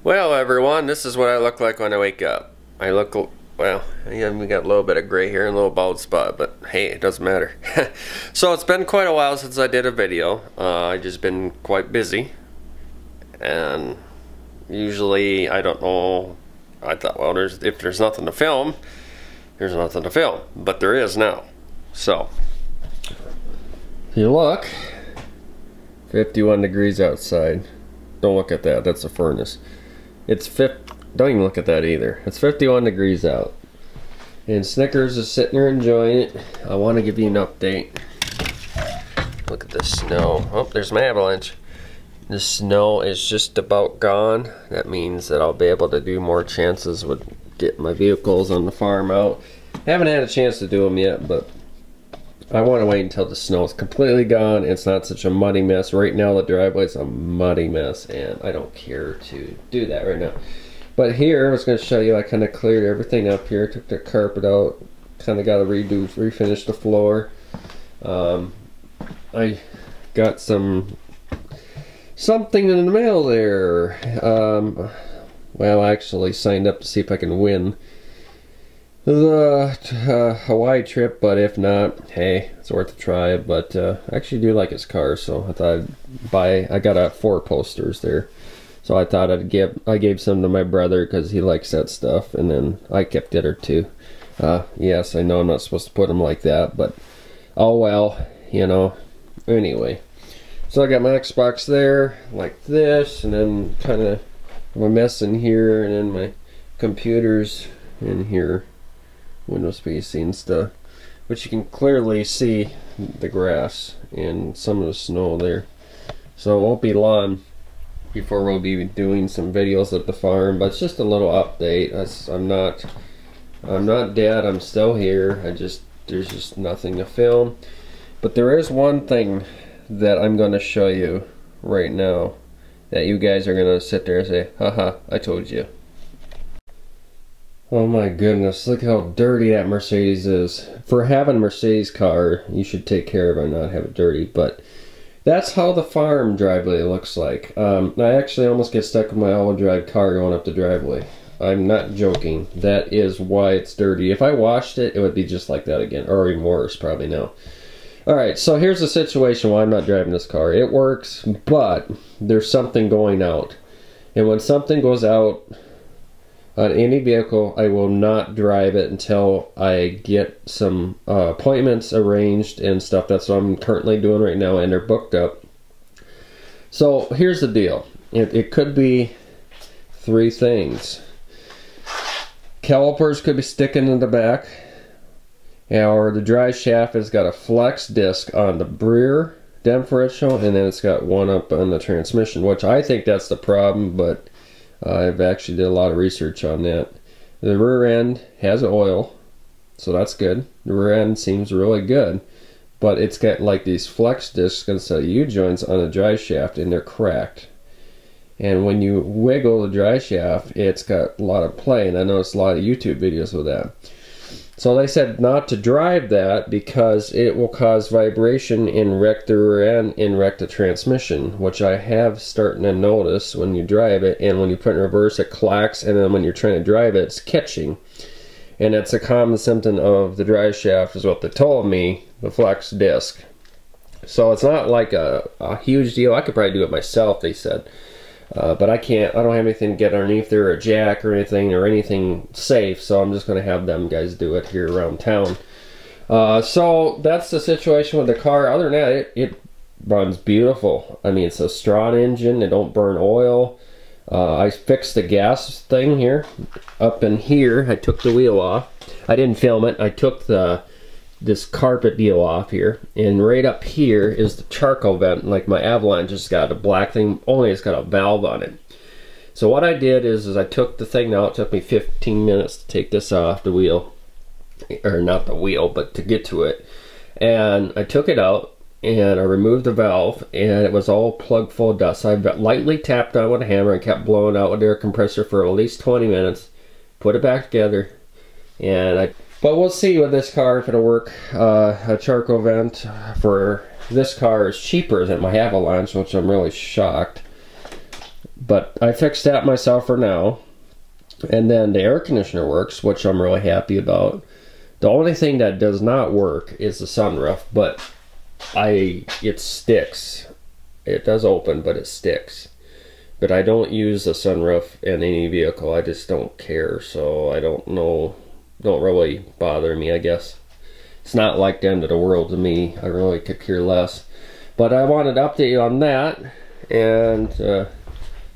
Well, everyone, this is what I look like when I wake up. I look, well, yeah, we got a little bit of gray hair and a little bald spot, but hey, it doesn't matter. So it's been quite a while since I did a video. I just been quite busy, and usually I don't know. I thought, well, if there's nothing to film, there's nothing to film, but there is now. So if you look, 51 degrees outside. Don't look at that. That's a furnace. Don't even look at that either. It's 51 degrees out. And Snickers is sitting there enjoying it. I want to give you an update. Look at the snow. Oh, there's my avalanche. The snow is just about gone. That means that I'll be able to do more chances with getting my vehicles on the farm out. Haven't had a chance to do them yet, but I want to wait until the snow is completely gone. It's not such a muddy mess. Right now the driveway's a muddy mess, and I don't care to do that right now. But here, I was going to show you, I kind of cleared everything up here. Took the carpet out. Kind of got to refinish the floor. I got something in the mail there. Well, I actually signed up to see if I can win the Hawaii trip, but if not, hey, it's worth a try. But I actually do like his car, so I thought I'd buy. I got 4 posters there, so I thought I gave some to my brother because he likes that stuff, and then I kept the other 2. Yes, I know I'm not supposed to put them like that, but oh well, you know. Anyway, so I got my Xbox there like this, and then kind of a mess in here, and then my computer's in here. Windows PC and stuff, but you can clearly see the grass and some of the snow there. So it won't be long before we'll be doing some videos at the farm, but it's just a little update. I'm not dead. I'm still here. there's just nothing to film. But there is one thing that I'm going to show you right now that you guys are going to sit there and say, haha, I told you. Oh my goodness, look how dirty that Mercedes is. For having a Mercedes car, you should take care of it and not have it dirty, but that's how the farm driveway looks like. I actually almost get stuck with my all-wheel drive car going up the driveway. I'm not joking. That is why it's dirty. If I washed it, it would be just like that again, or even worse probably now. Alright, so here's the situation why I'm not driving this car. It works, but there's something going out. And when something goes out on any vehicle, I will not drive it until I get some appointments arranged and stuff. That's what I'm currently doing right now, and they're booked up. So here's the deal. It could be 3 things. Calipers could be sticking in the back, or the drive shaft has got a flex disc on the rear differential, and then it's got one up on the transmission, which I think that's the problem, but I've actually did a lot of research on that. The rear end has oil, so that's good. The rear end seems really good, but it's got like these flex discs instead of U-joints on the drive shaft, and they're cracked. And when you wiggle the drive shaft, it's got a lot of play, and I noticed a lot of YouTube videos with that. So they said not to drive that because it will cause vibration and wreck the rear end and wreck the transmission, which I have starting to notice when you drive it, and when you put it in reverse it clacks, and then when you're trying to drive it it's catching. And it's a common symptom of the drive shaft is what they told me, the flex disc. So it's not like a huge deal. I could probably do it myself, they said. But I can't. I don't have anything to get underneath there, or a jack or anything safe, so I'm just going to have them guys do it here around town. So that's the situation with the car. Other than that, it runs beautiful. I mean, it's a Strawn engine. It don't burn oil. I fixed the gas thing here. Up in here, I took the wheel off. I didn't film it. I took this carpet deal off here, and right up here is the charcoal vent. Like my Avalanche just got a black thing, only it's got a valve on it. So what I did is I took the thing out. It took me 15 minutes to take this off the wheel, or not the wheel, but to get to it. And I took it out and I removed the valve, and it was all plugged full of dust. So I lightly tapped on with a hammer and kept blowing out with the air compressor for at least 20 minutes. Put it back together, and but we'll see with this car if it'll work. A charcoal vent for this car is cheaper than my Avalanche, which I'm really shocked. But I fixed that myself for now. And then the air conditioner works, which I'm really happy about. The only thing that does not work is the sunroof, but it sticks. It does open, but it sticks. But I don't use the sunroof in any vehicle. I just don't care, so I don't really bother me, I guess. It's not like the end of the world to me. I really could care less. But I wanted to update you on that. And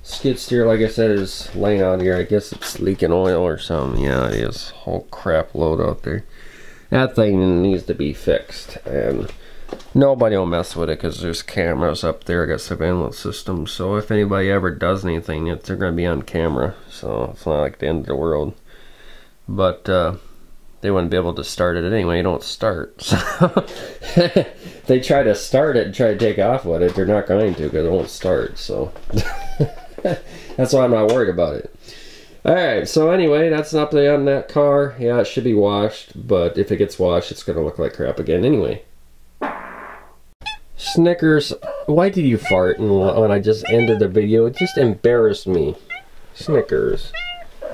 skid steer, like I said, is laying out here. I guess it's leaking oil or something. Yeah, it is. Whole crap load out there. That thing needs to be fixed. And nobody will mess with it because there's cameras up there. I got surveillance systems. So if anybody ever does anything, they're going to be on camera. So it's not like the end of the world. But they wouldn't be able to start it anyway. You don't start. So they try to start it and try to take off with it. They're not going to because it won't start. So that's why I'm not worried about it. Alright, so anyway, that's an update on that car. Yeah, it should be washed, but if it gets washed, it's going to look like crap again anyway. Snickers, why did you fart when I just ended the video? It just embarrassed me. Snickers.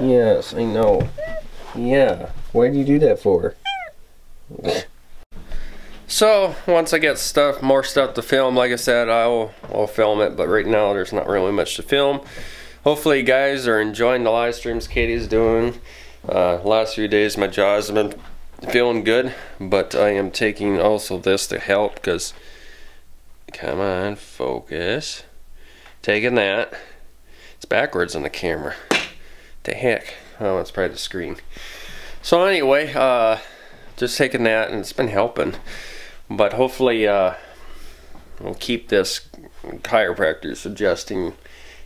Yes, I know. Yeah, why did you do that for? So, once I get more stuff to film, like I said, I'll film it, but right now there's not really much to film. Hopefully you guys are enjoying the live streams Katie's doing. Last few days my jaws have been feeling good, but I am taking also this to help because, come on, focus. Taking that. It's backwards on the camera. The heck? Oh, it's probably the screen. So anyway, just taking that, and it's been helping. But hopefully we'll keep this. Chiropractor suggesting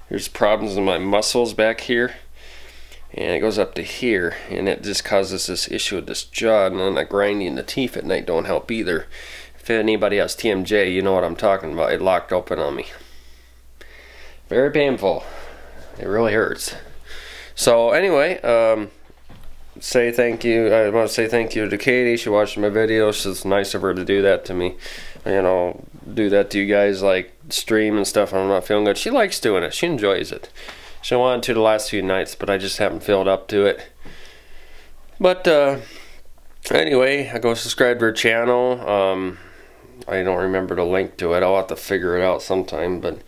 there's problems in my muscles back here, and it goes up to here, and it just causes this issue with this jaw, and then the grinding the teeth at night don't help either. If anybody has TMJ, you know what I'm talking about. It locked open on me. Very painful. It really hurts. So anyway, say thank you. I want to say thank you to Katie. She watched my videos. It's nice of her to do that to me. You know, do that to you guys, like stream and stuff when I'm not feeling good. She likes doing it. She enjoys it. She wanted to the last few nights, but I just haven't filled up to it. But anyway, I go subscribe to her channel. I don't remember the link to it. I'll have to figure it out sometime, but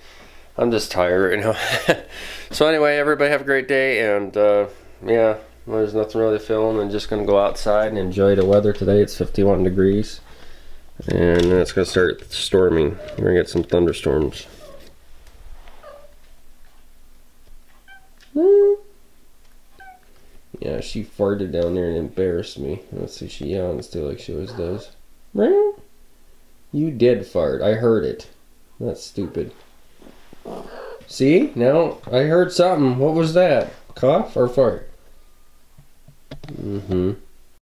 I'm just tired, you know. So anyway, everybody have a great day, and yeah, well, there's nothing really to film. I'm just gonna go outside and enjoy the weather today. It's 51 degrees, and then it's gonna start storming. We're gonna get some thunderstorms. Yeah, she farted down there and embarrassed me. Let's see, she yawns too like she always does. You did fart. I heard it. That's stupid. See? Now, I heard something. What was that? Cough or fart? Mm-hmm.